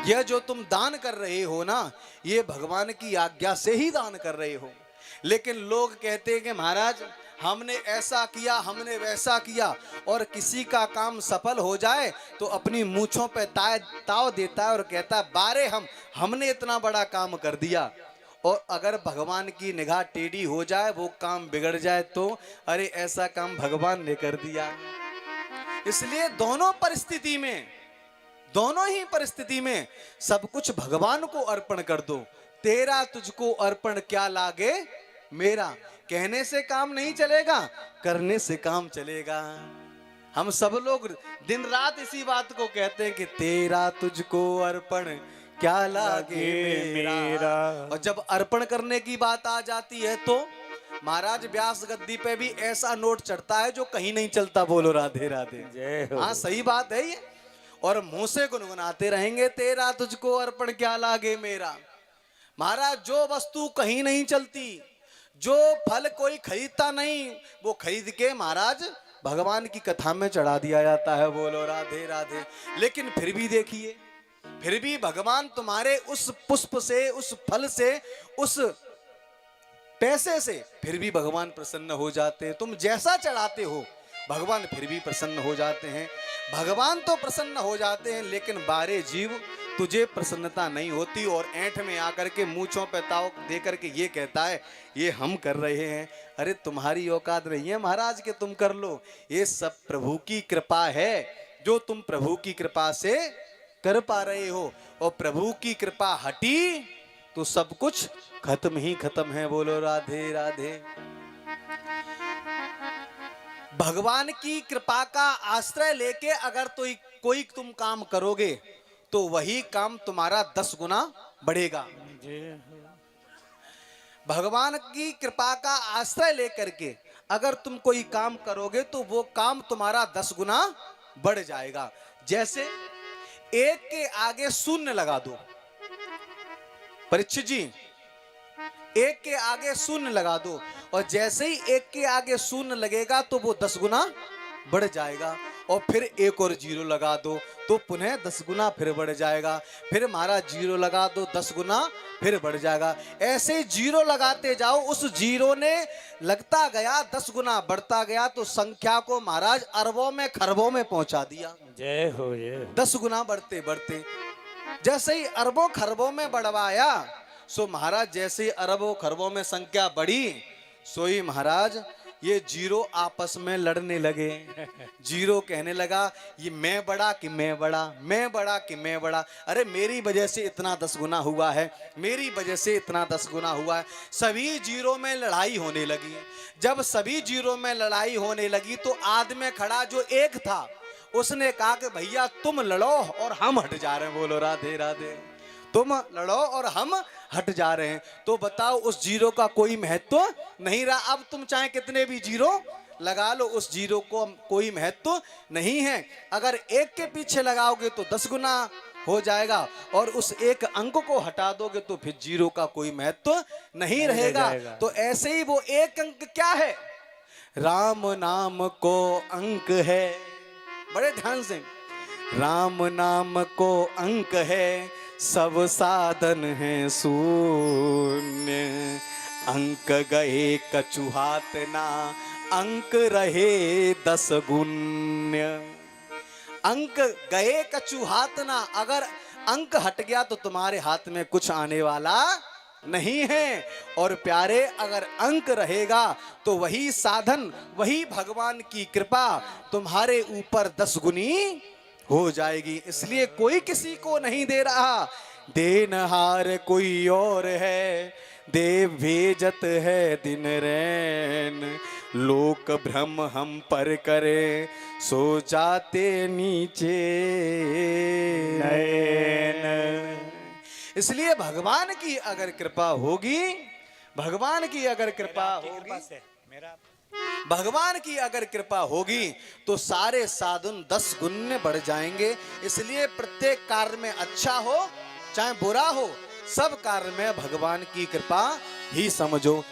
यह जो तुम दान कर रहे हो ना, ये भगवान की आज्ञा से ही दान कर रहे हो। लेकिन लोग कहते हैं कि महाराज हमने ऐसा किया, हमने वैसा किया, और किसी का काम सफल हो जाए तो अपनी मूंछों पे ताव देता है और कहता है बारे हमने इतना बड़ा काम कर दिया। और अगर भगवान की निगाह टेढ़ी हो जाए, वो काम बिगड़ जाए तो अरे ऐसा काम भगवान ने कर दिया। इसलिए दोनों ही परिस्थिति में सब कुछ भगवान को अर्पण कर दो। तेरा तुझको अर्पण क्या लागे मेरा, कहने से काम नहीं चलेगा, करने से काम चलेगा। हम सब लोग दिन रात इसी बात को कहते हैं कि तेरा तुझको अर्पण क्या लागे मेरा। और जब अर्पण करने की बात आ जाती है तो महाराज व्यास गद्दी पे भी ऐसा नोट चढ़ता है जो कहीं नहीं चलता। बोलो राधे राधे। हाँ सही बात है ये। और मुंह से गुनगुनाते रहेंगे तेरा तुझको अर्पण क्या लागे मेरा। महाराज जो वस्तु कहीं नहीं चलती, जो फल कोई खरीदता नहीं, वो खरीद के महाराज भगवान की कथा में चढ़ा दिया जाता है। बोलो राधे राधे। लेकिन फिर भी देखिए, फिर भी भगवान तुम्हारे उस पुष्प से, उस फल से, उस पैसे से फिर भी भगवान प्रसन्न हो जाते हैं। तुम जैसा चढ़ाते हो भगवान फिर भी प्रसन्न हो जाते हैं। भगवान तो प्रसन्न हो जाते हैं, लेकिन बारे जीव तुझे प्रसन्नता नहीं होती। और ऐंठ में आकर के मूंछों पे ताव दे करके ये कहता है ये हम कर रहे हैं। अरे तुम्हारी औकात नहीं है महाराज के तुम कर लो। ये सब प्रभु की कृपा है, जो तुम प्रभु की कृपा से कर पा रहे हो। और प्रभु की कृपा हटी तो सब कुछ खत्म ही खत्म है। बोलो राधे राधे। भगवान की कृपा का आश्रय लेके अगर तो कोई तुम काम करोगे तो वही काम तुम्हारा 10 गुना बढ़ेगा। भगवान की कृपा का आश्रय लेकर के अगर तुम कोई काम करोगे तो वो काम तुम्हारा 10 गुना बढ़ जाएगा। जैसे एक के आगे शून्य लगा दो, परीक्षित जी, एक के आगे शून्य लगा दो, और जैसे ही एक के आगे शून्य लगेगा तो वो 10 गुना बढ़ जाएगा। और फिर एक और जीरो लगा दो तो पुनः 10 गुना फिर बढ़ जाएगा। फिर महाराज जीरो लगा दो, 10 गुना फिर बढ़ जाएगा। ऐसे जीरो लगाते जाओ, उस जीरो ने लगता गया 10 गुना बढ़ता गया तो संख्या को महाराज अरबों में खरबों में पहुंचा दिया। जय हो जय। 10 गुना बढ़ते बढ़ते जैसे ही अरबों खरबों में बढ़वाया, सो महाराज जैसे अरबों खरबों में संख्या बढ़ी, सोई महाराज ये जीरो आपस में लड़ने लगे। जीरो कहने लगा ये मैं बड़ा कि मैं बड़ा, मैं बड़ा कि मैं बड़ा, अरे मेरी वजह से इतना 10 गुना हुआ है, मेरी वजह से इतना 10 गुना हुआ है। सभी जीरो में लड़ाई होने लगी। जब सभी जीरो में लड़ाई होने लगी तो आध में खड़ा जो एक था उसने कहा कि भैया तुम लड़ो और हम हट जा रहे हैं। बोलो राधे राधे। तुम लड़ो और हम हट जा रहे हैं। तो बताओ उस जीरो का कोई महत्व नहीं रहा। अब तुम चाहे कितने भी जीरो लगा लो, उस जीरो को कोई महत्व नहीं है। अगर एक के पीछे लगाओगे तो 10 गुना हो जाएगा, और उस एक अंक को हटा दोगे तो फिर जीरो का कोई महत्व नहीं रहेगा। तो ऐसे ही वो एक अंक क्या है, राम नाम को अंक है। बड़े ध्यान से, राम नाम को अंक है, सब साधन है शून्य। अंक गए कछुहात ना, अंक रहे 10 गुण्य। अंक गए कछुहात ना, अगर अंक हट गया तो तुम्हारे हाथ में कुछ आने वाला नहीं है। और प्यारे अगर अंक रहेगा तो वही साधन, वही भगवान की कृपा तुम्हारे ऊपर 10 गुनी हो जाएगी। इसलिए कोई किसी को नहीं दे रहा, देनहार कोई और है, देव भेजत है दिन रैन। लोक भ्रम हम पर करे, सो जाते नीचे नैन। इसलिए भगवान की अगर कृपा होगी, भगवान की अगर कृपा होगी, भगवान की अगर कृपा होगी तो सारे साधन 10 गुने बढ़ जाएंगे। इसलिए प्रत्येक कार्य में अच्छा हो चाहे बुरा हो, सब कार्य में भगवान की कृपा ही समझो।